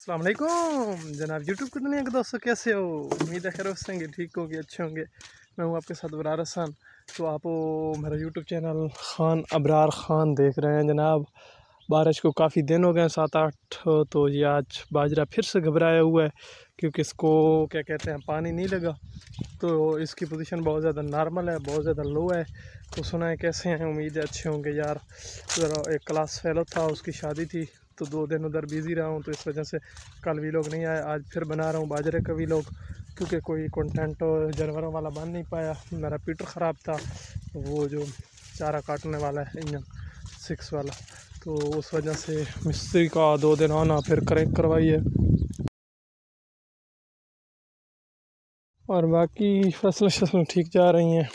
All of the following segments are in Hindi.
अस्सलाम वालेकुम जनाब यूट्यूब की दुनिया के दोस्तों, कैसे हो? उम्मीद है खैर होंगे, ठीक होंगे, अच्छे होंगे। मैं हूँ आपके साथ अबरार हसन। तो आप मेरा यूट्यूब चैनल ख़ान अबरार ख़ान देख रहे हैं जनाब। बारिश को काफ़ी दिन हो गए, 7-8। तो ये आज बाजरा फिर से घबराया हुआ है क्योंकि इसको क्या कहते हैं, पानी नहीं लगा। तो इसकी पोजीशन बहुत ज़्यादा नॉर्मल है, बहुत ज़्यादा लो है। तो सुना है कैसे हैं, उम्मीद है अच्छे होंगे यार। ज़रा एक क्लास फेलो था, उसकी शादी थी तो 2 दिन उधर बिज़ी रहा हूँ, तो इस वजह से कल वीलॉग नहीं आया। आज फिर बना रहा हूँ बाजरे का वीलॉग क्योंकि कोई कंटेंट जानवरों वाला बन नहीं पाया। मेरा पीटर ख़राब था, वो जो चारा काटने वाला है इंजन 6 वाला, तो उस वजह से मिस्त्री का 2 दिन आना, फिर करेक्ट करवाइए। और बाकी फसलें ठीक जा रही हैं,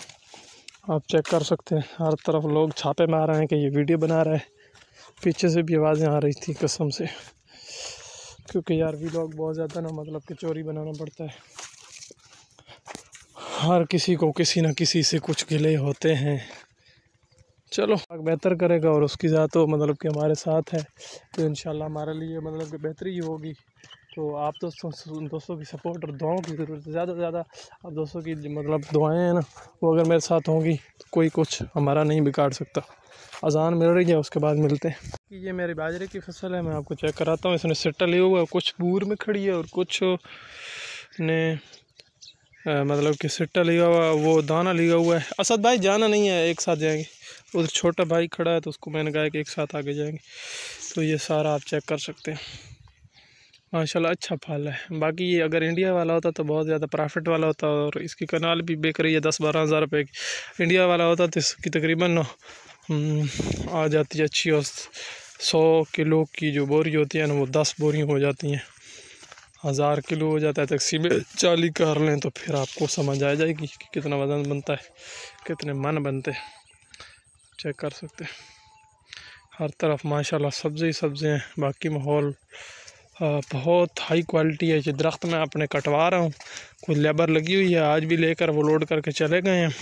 आप चेक कर सकते हैं। हर तरफ लोग छापे मार रहे हैं कि ये वीडियो बना रहा है। पीछे से भी आवाज़ें आ रही थी कसम से, क्योंकि यार वीलॉग बहुत ज़्यादा ना मतलब कि चोरी बनाना पड़ता है। हर किसी को किसी न किसी से कुछ गिले होते हैं। चलो बेहतर करेगा और उसकी ज़ात तो मतलब कि हमारे साथ है, तो इंशाल्लाह हमारे लिए मतलब कि बेहतरी ही होगी। तो आप दोस्तों की सपोर्ट और दुआओं की ज़रूरत है, ज़्यादा से ज़्यादा। आप दोस्तों की मतलब दुआएं हैं ना, वो अगर मेरे साथ होंगी तो कोई कुछ हमारा नहीं बिगाड़ सकता। अजान मिल रही है, उसके बाद मिलते हैं। ये मेरी बाजरे की फसल है, मैं आपको चेक कराता हूँ। इसने सिट्टा लिया हुआ है, कुछ बूर में खड़ी है और कुछ ने मतलब कि सिट्टा लिया हुआ, वो दाना लिया हुआ है। असद भाई जाना नहीं है, एक साथ जाएंगे। उधर छोटा भाई खड़ा है तो उसको मैंने कहा कि एक साथ आगे जाएंगे। तो ये सारा आप चेक कर सकते हैं, माशाल्लाह अच्छा फल है। बाकी ये अगर इंडिया वाला होता तो बहुत ज़्यादा प्रॉफिट वाला होता, और इसकी कनाल भी बिक रही है 10-12 हज़ार रुपये की। इंडिया वाला होता तो इसकी तकरीबन आ जाती है अच्छी, और 100 किलो की जो बोरी होती है ना, वो 10 बोरी हो जाती हैं। 1000 किलो हो जाता है, टैक्सी में 40 कर लें तो फिर आपको समझ आ जाएगी कि कितना वज़न बनता है, कितने मन बनते हैं। चेक कर सकते हैं, हर तरफ माशाल्लाह सब्ज़ी हैं। बाकी माहौल बहुत हाई क्वालिटी है। ये दरख्त मैं अपने कटवा रहा हूँ, कोई लेबर लगी हुई है, आज भी लेकर वो लोड करके चले गए हैं।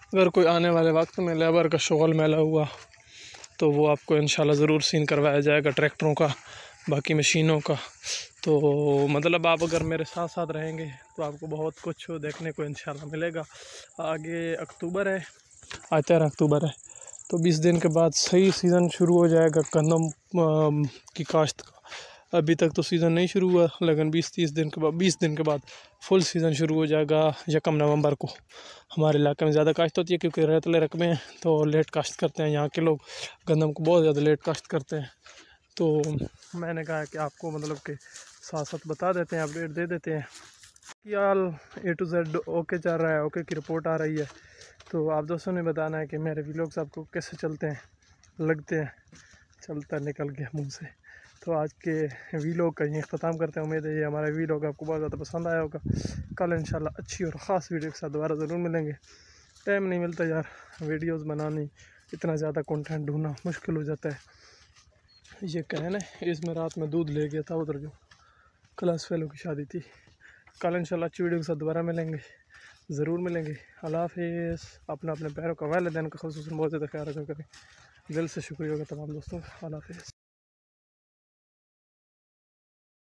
अगर कोई आने वाले वक्त में लेबर का शोगल मेला हुआ तो वो आपको इंशाल्लाह ज़रूर सीन करवाया जाएगा, ट्रैक्टरों का, बाकी मशीनों का। तो मतलब आप अगर मेरे साथ साथ रहेंगे तो आपको बहुत कुछ देखने को इंशाल्लाह मिलेगा। आगे अक्टूबर है, आज 13 अक्टूबर है, तो 20 दिन के बाद सही सीज़न शुरू हो जाएगा गंदम की काश्त का। अभी तक तो सीज़न नहीं शुरू हुआ, लेकिन 20 दिन के बाद फुल सीज़न शुरू हो जाएगा 1 नवंबर को। हमारे इलाके में ज़्यादा काश्त होती है क्योंकि रेतले रकबे हैं, तो लेट काश्त करते हैं। यहाँ के लोग गंदम को बहुत ज़्यादा लेट काश्त करते हैं। तो मैंने कहा कि आपको मतलब कि साथ साथ बता देते हैं, अपडेट दे देते हैं कि हाल A to Z ओके चल रहा है, ओके की रिपोर्ट आ रही है। तो आप दोस्तों ने बताना है कि मेरे व्लॉग्स आपको कैसे चलते हैं, लगते हैं। चलता निकल गया मुंह से। तो आज के व्लॉग का यहीं ख़त्म करते हैं। उम्मीद है ये हमारा व्लॉग आपको बहुत ज़्यादा पसंद आया होगा। कल इंशाल्लाह अच्छी और ख़ास वीडियो के साथ दोबारा ज़रूर मिलेंगे। टाइम नहीं मिलता यार, वीडियोस बनानी, इतना ज़्यादा कंटेंट ढूंढना मुश्किल हो जाता है। ये कहना है, इसमें रात में दूध ले गया था उधर, जो क्लास फेलो की शादी थी। कल इंशाल्लाह अच्छी वीडियो के साथ दोबारा मिलेंगे, ज़रूर मिलेंगे। अल्लाह हाफ़िज़। अपने पैरों का वालिदैन का ख़ुसूसन बहुत ज़्यादा ख्याल रखा करें। दिल से शुक्रिया होगा तमाम दोस्तों का। अल्लाह हाफ़िज़।